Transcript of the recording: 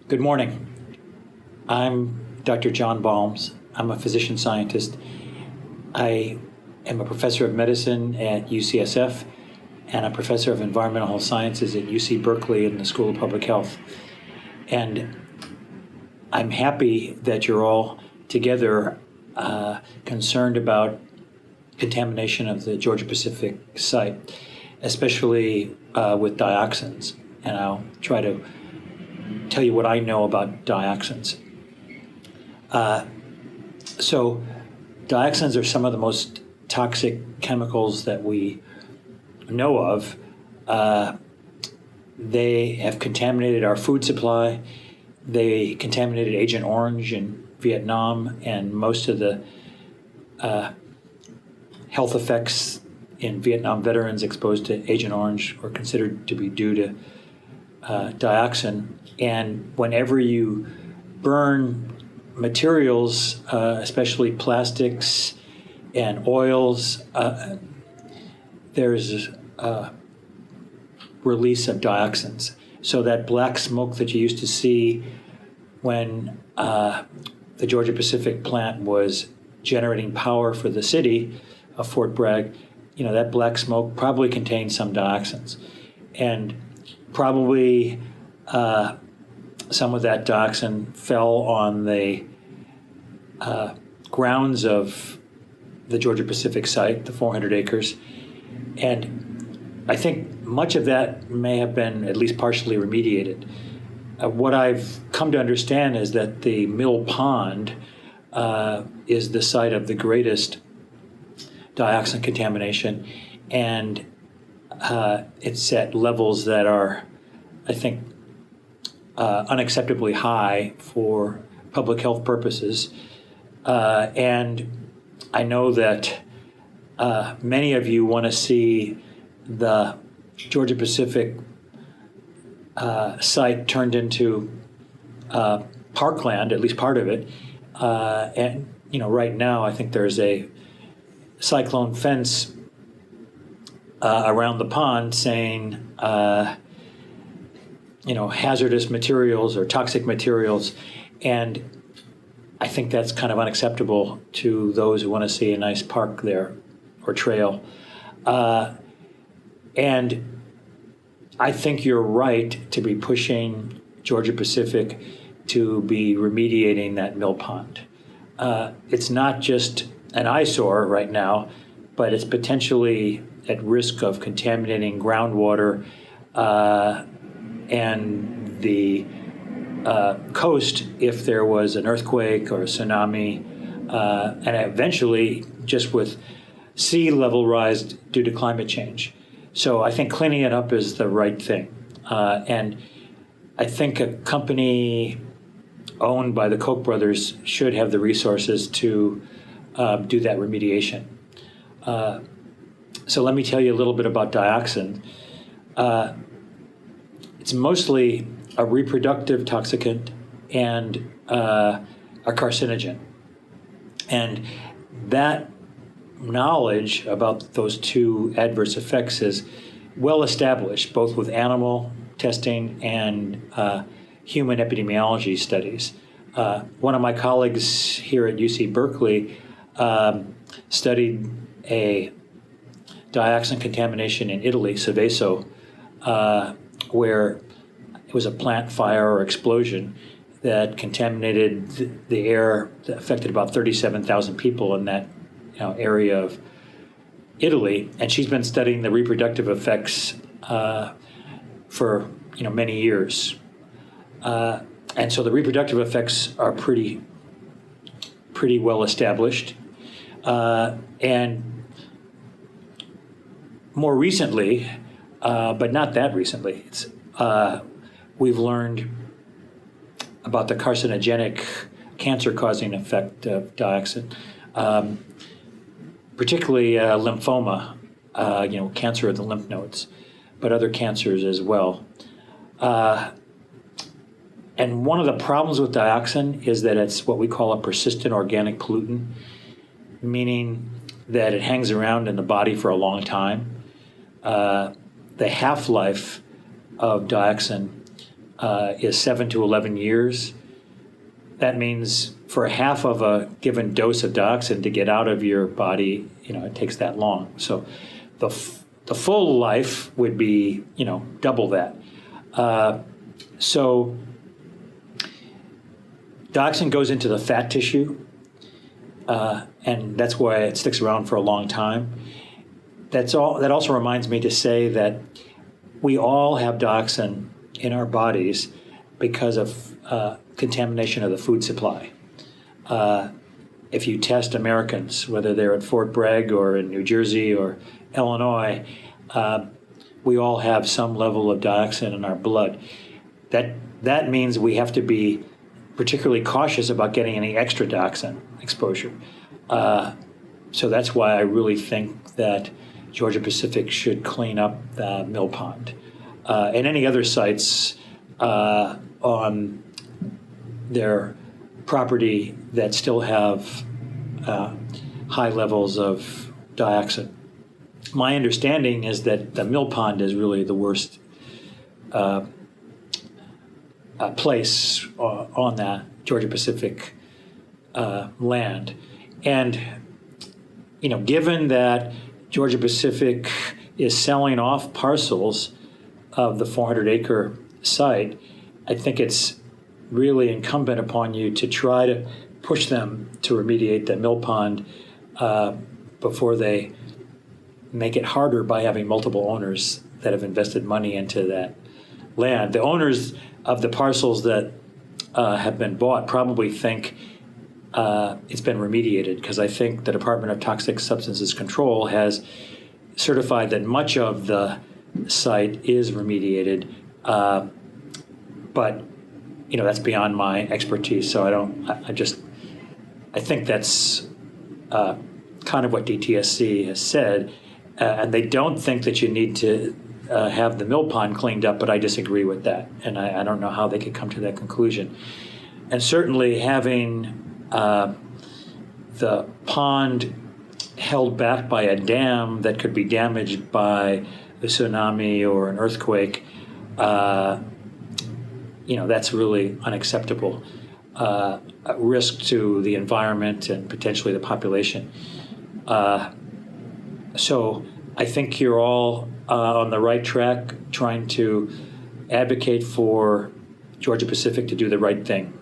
Good morning. I'm Dr. John Balmes. I'm a physician scientist. I am a professor of medicine at UCSF and a professor of environmental health sciences at UC Berkeley in the School of Public Health. And I'm happy that you're all together concerned about contamination of the Georgia-Pacific site, especially with dioxins. And I'll try to tell you what I know about dioxins. So dioxins are some of the most toxic chemicals that we know of. They have contaminated our food supply. They contaminated Agent Orange in Vietnam, and most of the health effects in Vietnam veterans exposed to Agent Orange were considered to be due to dioxin. And whenever you burn materials, especially plastics and oils, there's a release of dioxins. So that black smoke that you used to see when the Georgia-Pacific plant was generating power for the city of Fort Bragg, that black smoke probably contained some dioxins. And probably some of that dioxin fell on the grounds of the Georgia-Pacific site, the 400 acres. And I think much of that may have been at least partially remediated. What I've come to understand is that the Mill Pond is the site of the greatest dioxin contamination, and it's at levels that are, I think, unacceptably high for public health purposes. And I know that many of you want to see the Georgia-Pacific site turned into parkland, at least part of it. And right now, I think there's a cyclone fence around the pond saying, hazardous materials or toxic materials. And I think that's kind of unacceptable to those who want to see a nice park there or trail. And I think you're right to be pushing Georgia-Pacific to be remediating that mill pond. It's not just an eyesore right now, but it's potentially at risk of contaminating groundwater and the coast if there was an earthquake or a tsunami, and eventually just with sea level rise due to climate change. So I think cleaning it up is the right thing. And I think a company owned by the Koch brothers should have the resources to do that remediation. So let me tell you a little bit about dioxin. It's mostly a reproductive toxicant and a carcinogen. And that knowledge about those two adverse effects is well established, both with animal testing and human epidemiology studies. One of my colleagues here at UC Berkeley studied a dioxin contamination in Italy, Seveso, where it was a plant fire or explosion that contaminated the air that affected about 37,000 people in that area of Italy. And she's been studying the reproductive effects for many years. And so the reproductive effects are pretty well established. And more recently, but not that recently, we've learned about the carcinogenic cancer-causing effect of dioxin, particularly lymphoma, cancer of the lymph nodes, but other cancers as well. And one of the problems with dioxin is that it's what we call a persistent organic pollutant, meaning that it hangs around in the body for a long time. The half-life of dioxin is 7 to 11 years. That means for half of a given dose of dioxin to get out of your body, it takes that long. So the full life would be, double that. So dioxin goes into the fat tissue, and that's why it sticks around for a long time. That also reminds me to say that we all have dioxin in our bodies because of contamination of the food supply. If you test Americans, whether they're at Fort Bragg or in New Jersey or Illinois, we all have some level of dioxin in our blood. That means we have to be particularly cautious about getting any extra dioxin exposure. So that's why I really think that Georgia-Pacific should clean up the mill pond. And any other sites on their property that still have high levels of dioxin. My understanding is that the mill pond is really the worst place on that Georgia-Pacific land. And, given that Georgia-Pacific is selling off parcels of the 400-acre site, I think it's really incumbent upon you to try to push them to remediate the mill pond before they make it harder by having multiple owners that have invested money into that land. The owners of the parcels that have been bought probably think it's been remediated, because I think the Department of Toxic Substances Control has certified that much of the site is remediated, but that's beyond my expertise. So I think that's kind of what DTSC has said, and they don't think that you need to have the mill pond cleaned up, but I disagree with that, and I don't know how they could come to that conclusion. And certainly having the pond held back by a dam that could be damaged by a tsunami or an earthquake, that's really unacceptable. A risk to the environment and potentially the population. So I think you're all on the right track trying to advocate for Georgia-Pacific to do the right thing.